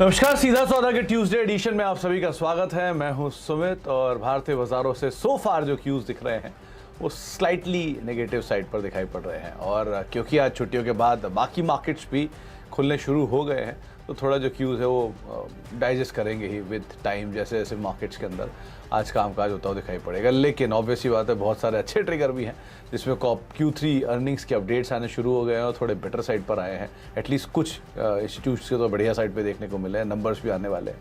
नमस्कार, सीधा सौदा के ट्यूसडे एडिशन में आप सभी का स्वागत है। मैं हूं सुमित और भारतीय बाजारों से सो फार जो क्यूज दिख रहे हैं वो स्लाइटली नेगेटिव साइड पर दिखाई पड़ रहे हैं। और क्योंकि आज छुट्टियों के बाद बाकी मार्केट्स भी खुलने शुरू हो गए हैं तो थोड़ा जो क्यूज है वो डाइजेस्ट करेंगे ही विद टाइम। जैसे जैसे मार्केट्स के अंदर आज कामकाज होता हुआ दिखाई पड़ेगा, लेकिन ऑब्वियसली बात है बहुत सारे अच्छे ट्रिगर भी हैं जिसमें Q3 अर्निंग्स के अपडेट्स आने शुरू हो गए हैं और थोड़े बेटर साइड पर आए हैं। एटलीस्ट कुछ इंस्टीट्यूट्स के तो बढ़िया साइड पे देखने को मिले हैं, नंबर्स भी आने वाले हैं।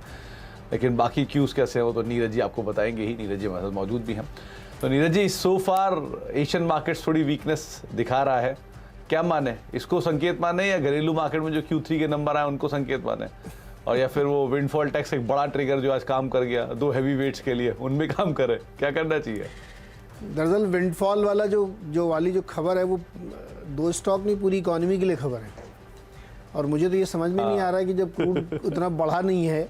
लेकिन बाकी क्यूज़ कैसे हैं वो तो नीरज जी आपको बताएंगे ही। नीरज जी हमारे साथ मौजूद भी हैं। तो नीरज जी, सो फार एशियन मार्केट्स थोड़ी वीकनेस दिखा रहा है, क्या माने? इसको संकेत माने या घरेलू मार्केट में जो Q3 के नंबर आए उनको संकेत माने, और या फिर वो विंडफॉल टैक्स एक बड़ा ट्रिगर जो आज काम कर गया दो हैवी वेट्स के लिए उनमें काम करे? क्या करना चाहिए? दरअसल विंडफॉल वाला जो खबर है वो दो स्टॉक नहीं, पूरी इकोनॉमी के लिए खबर है। और मुझे तो ये समझ में नहीं आ रहा है कि जब क्रूड उतना बढ़ा नहीं है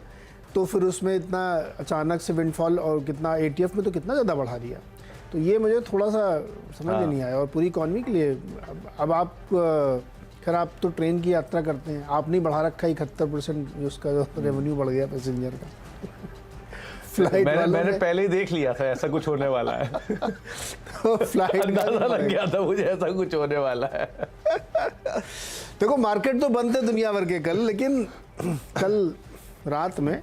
तो फिर उसमें इतना अचानक से विंडफॉल, और कितना ETF में तो कितना ज़्यादा बढ़ा दिया। तो ये मुझे थोड़ा सा समझ में नहीं आया। और पूरी इकोनॉमी के लिए अब आप खैर आप तो ट्रेन की यात्रा करते हैं, आपने बढ़ा रखा 71% उसका जो रेवेन्यू बढ़ गया पैसेंजर का। फ्लाइट मैंने पहले ही देख लिया था ऐसा कुछ होने वाला है। तो फ्लाइट अंदाजा लग गया था मुझे ऐसा कुछ होने वाला है। देखो, मार्केट तो बंद थे दुनिया भर के कल, लेकिन कल रात में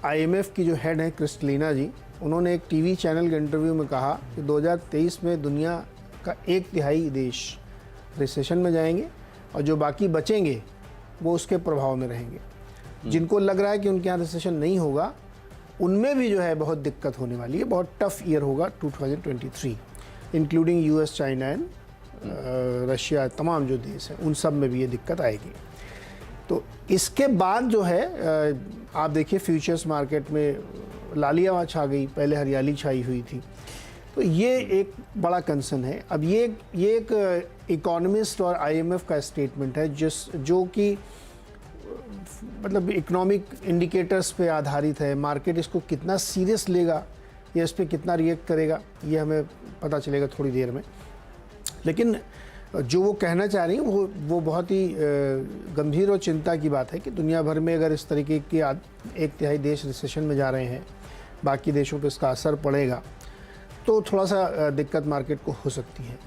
IMF की जो हेड है क्रिस्टलिना जी, उन्होंने एक टीवी चैनल के इंटरव्यू में कहा कि 2023 में दुनिया का 1/3 देश रिसेशन में जाएंगे और जो बाकी बचेंगे वो उसके प्रभाव में रहेंगे। जिनको लग रहा है कि उनके यहाँ रिसेशन नहीं होगा उनमें भी जो है बहुत दिक्कत होने वाली है, बहुत टफ ईयर होगा 2023, including US, China and Russia, तमाम जो देश हैं उन सब में भी ये दिक्कत आएगी। तो इसके बाद जो है आप देखिए फ्यूचर्स मार्केट में लालिया छा गई, पहले हरियाली छाई हुई थी। तो ये एक बड़ा कंसर्न है। अब ये एक इकोनॉमिस्ट और IMF का स्टेटमेंट है जो कि मतलब इकोनॉमिक इंडिकेटर्स पे आधारित है। मार्केट इसको कितना सीरियस लेगा या इस पर कितना रिएक्ट करेगा ये हमें पता चलेगा थोड़ी देर में। लेकिन जो वो कहना चाह रही हैं वो बहुत ही गंभीर और चिंता की बात है कि दुनिया भर में अगर इस तरीके के 1/3 देश रिसेशन में जा रहे हैं, बाकी देशों पे इसका असर पड़ेगा तो थोड़ा सा दिक्कत मार्केट को हो सकती है।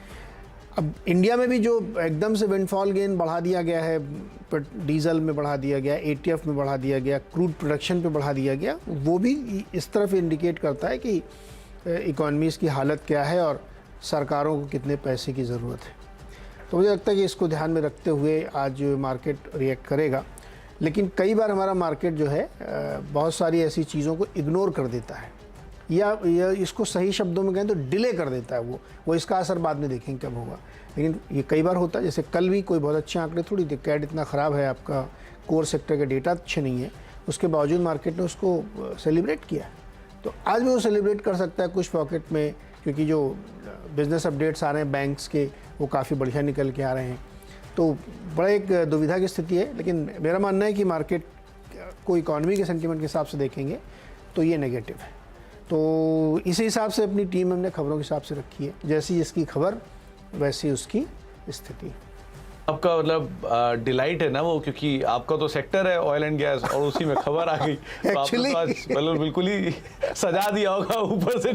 अब इंडिया में भी जो एकदम से विंडफॉल गेन बढ़ा दिया गया है, डीजल में बढ़ा दिया गया, ETF में बढ़ा दिया गया, क्रूड प्रोडक्शन पे बढ़ा दिया गया, वो भी इस तरफ इंडिकेट करता है कि इकोनॉमीज़ की हालत क्या है और सरकारों को कितने पैसे की ज़रूरत है। तो मुझे लगता है कि इसको ध्यान में रखते हुए आज मार्केट रिएक्ट करेगा। लेकिन कई बार हमारा मार्केट जो है बहुत सारी ऐसी चीज़ों को इग्नोर कर देता है या इसको सही शब्दों में कहें तो डिले कर देता है। वो इसका असर बाद में देखेंगे कब होगा। लेकिन ये कई बार होता है, जैसे कल भी कोई बहुत अच्छे आंकड़े थोड़ी थे, कैड इतना ख़राब है, आपका कोर सेक्टर के डेटा अच्छे नहीं है, उसके बावजूद मार्केट ने उसको सेलिब्रेट किया। तो आज भी वो सेलिब्रेट कर सकता है कुछ पॉकेट में, क्योंकि जो बिज़नेस अपडेट्स आ रहे हैं बैंक्स के वो काफ़ी बढ़िया निकल के आ रहे हैं। तो बड़ा एक दुविधा की स्थिति है। लेकिन मेरा मानना है कि मार्केट को इकोनॉमी के सेंटीमेंट के हिसाब से देखेंगे तो ये नेगेटिव है। तो इसी हिसाब से अपनी टीम हमने खबरों के हिसाब से रखी है, जैसी जिसकी खबर वैसी उसकी स्थिति। आपका मतलब डिलाइट है ना वो, क्योंकि आपका तो सेक्टर है ऑयल एंड गैस और उसी में खबर आ गई। तो आपने तो आज बिल्कुल ही सजा दिया होगा ऊपर से नीचे।